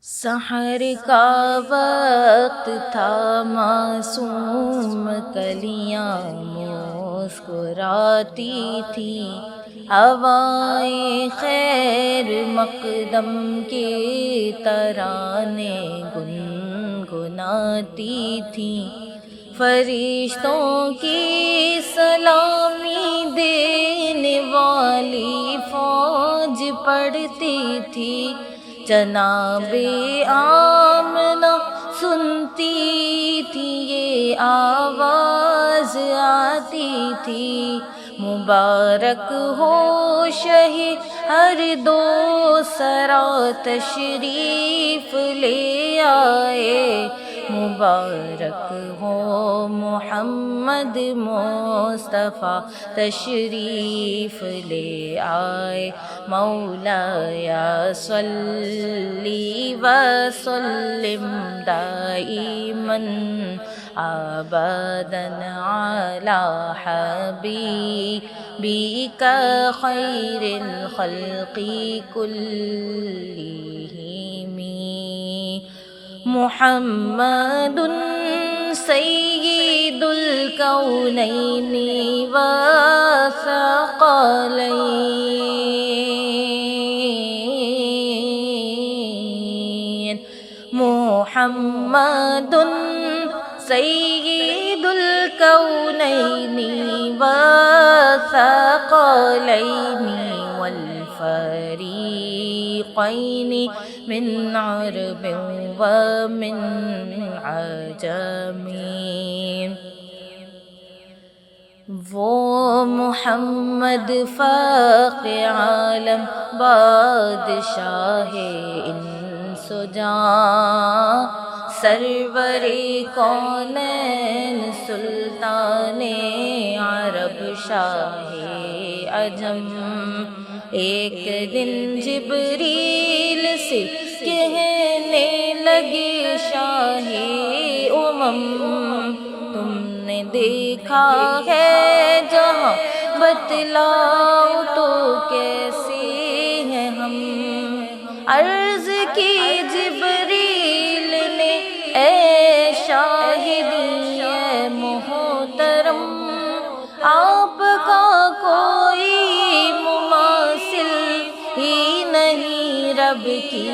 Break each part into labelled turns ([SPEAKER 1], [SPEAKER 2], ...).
[SPEAKER 1] سحر کا وقت تھا، معصوم کلیاں مسکراتی تھی، ہوائیں خیر مقدم کے ترانے گنگناتی تھی، فرشتوں کی سلامی دینے والی فوج پڑھتی تھی، جناب آمنہ سنتی تھی، یہ آواز آتی تھی، مبارک ہو شہی ہر دو سرا تشریف لے آئے، مبارک ہو محمد مصطفیٰ تشریف لے آئے، مولایا صلی وسلم دائماً ابداً علی حبیبک خیر الخلق کلہم، محمد سید الکونین والثقلین، محمد سید الکونین والثقلین والفریقین، من عرب ومن عجم، وہ محمد فخر عالم بادشاہ انس و جاں، سرور کونین سلطان عرب شاہ عجم، ایک دن جبریل سے کہنے لگے شاہ امم، تم نے دیکھا ہے جہاں، بتلاؤ تو کیسے ہیں ہم، عرض کی جبریل نے اے شاہدی اے محترم، آپ کا کوئی مماثل ہی نہیں، رب کی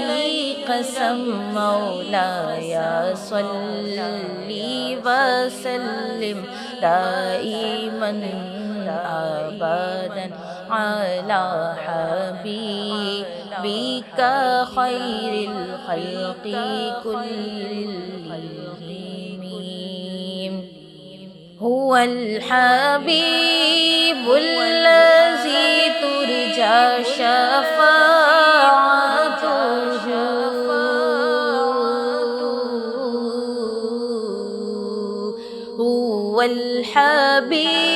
[SPEAKER 1] قسم، مولایا صلی وسلم دائماً ابداً علی حبیبک خیر الخلق کلہم، هو الحبیب الذی ترجی شفاعته، هو الحبیب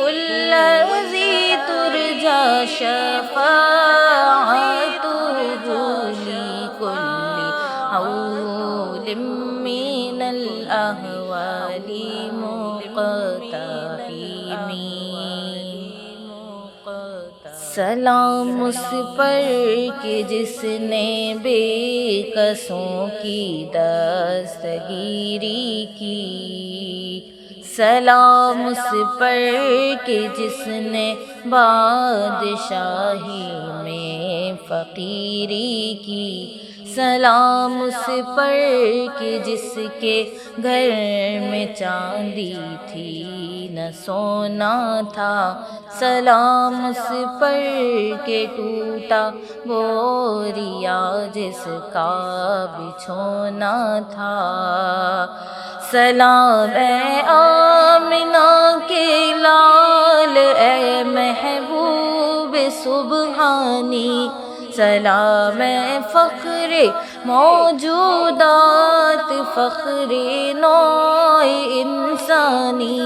[SPEAKER 1] الذی ترجی شفاعته، لکل حول من الاحوال مقتحم، سلام اس پر کہ جس نے بے کسوں کی دستگیری کی، سلام اس پر کہ جس نے بادشاہی میں فقیری کی، سلام اس پر کہ جس کے گھر میں چاندی تھی نہ سونا تھا، سلام اس پر کہ ٹوٹا بوریا جس کا بچھونا تھا، سلام اے آمنہ کے لال اے محبوب سبحانی، سلام اے فخر موجودات، فخر نوع انسانی،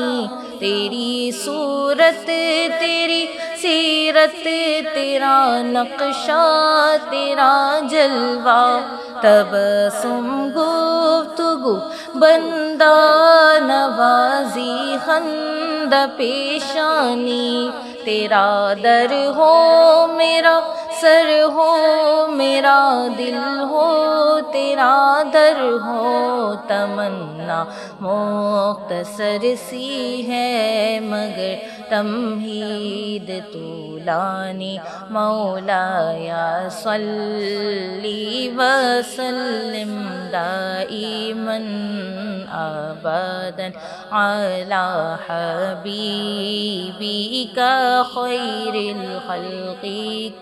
[SPEAKER 1] تیری صورت تیری سیرت، تیرا نقشہ تیرا جلوہ، تبسم گفتگو بندہ نوازی خندہ پیشانی، تیرا در ہو میرا سر ہو میرا دل ہو تیرا در ہو، تمنا مختصر سی ہے مگر تمہید طولانی، مولایا صلی وسلم دائما ابدا علی حبیبک خیر الخلق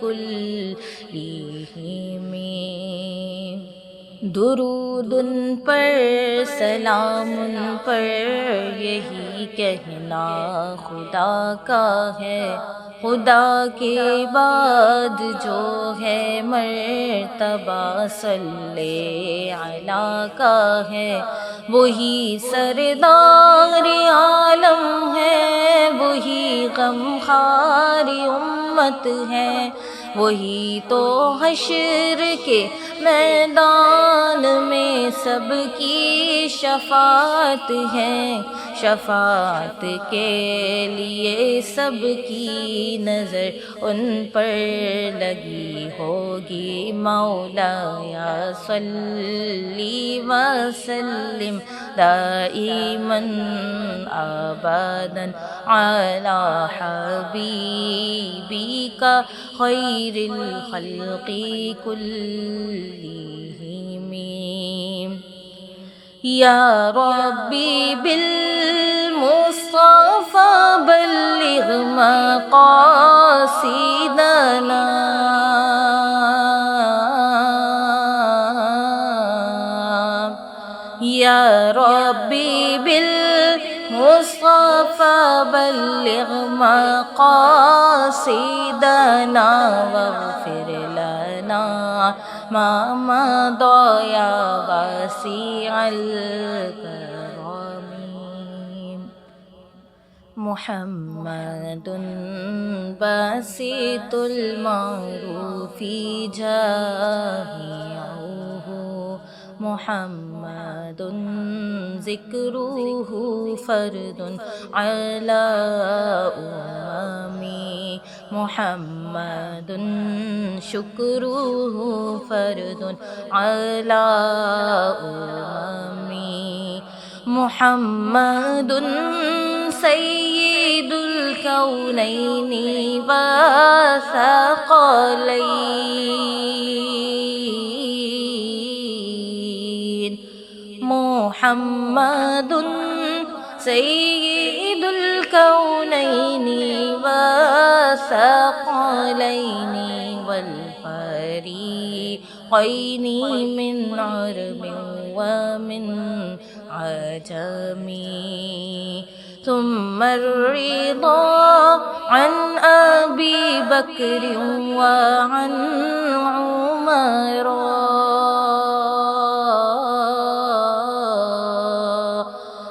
[SPEAKER 1] کلہم۔ درود ان پر، سلام ان پر، یہی کہنا خدا کا ہے، خدا کے بعد جو ہے مرتبہ صلی علی کا ہے، وہی سردار عالم ہے، وہی غمخوار امت ہے، وہی تو حشر کے میدان میں سب کی شفاعت ہے، شفاعت کے لیے سب کی نظر ان پر لگی ہوگی، مولایا صلی وسلم دائما ابدا علی حبیبک خیر الخلق کلہم۔ یا ربی بالمصطفى بلغ مقاصدنا، یا ربی بالمصطفى بلغ مقاصدنا، واغفر لنا ما مضى یا واسع الکرم۔ محمد باسط المعروف جامعه، محمد ذکرہ فرد علی اممی، محمد شکرہ فرد علی اممی، محمد سید الکونین والثقلین، محمد سید الکونین والثقلین والفریقین من عرب ومن عجم، ثم الرضا عن ابی بکر وعن عمر،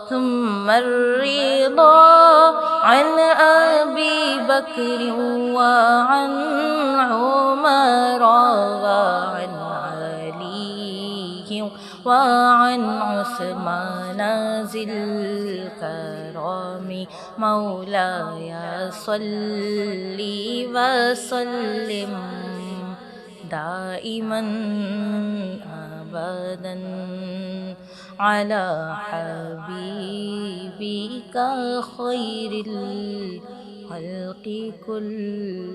[SPEAKER 1] ثم الرضا عن ابی بکر وعن عمر وعن علی وعن عثمان ذی الکرم، مولایا صلی وسلم دائما ابدا علی حبیبک خیر الخلق کلہم۔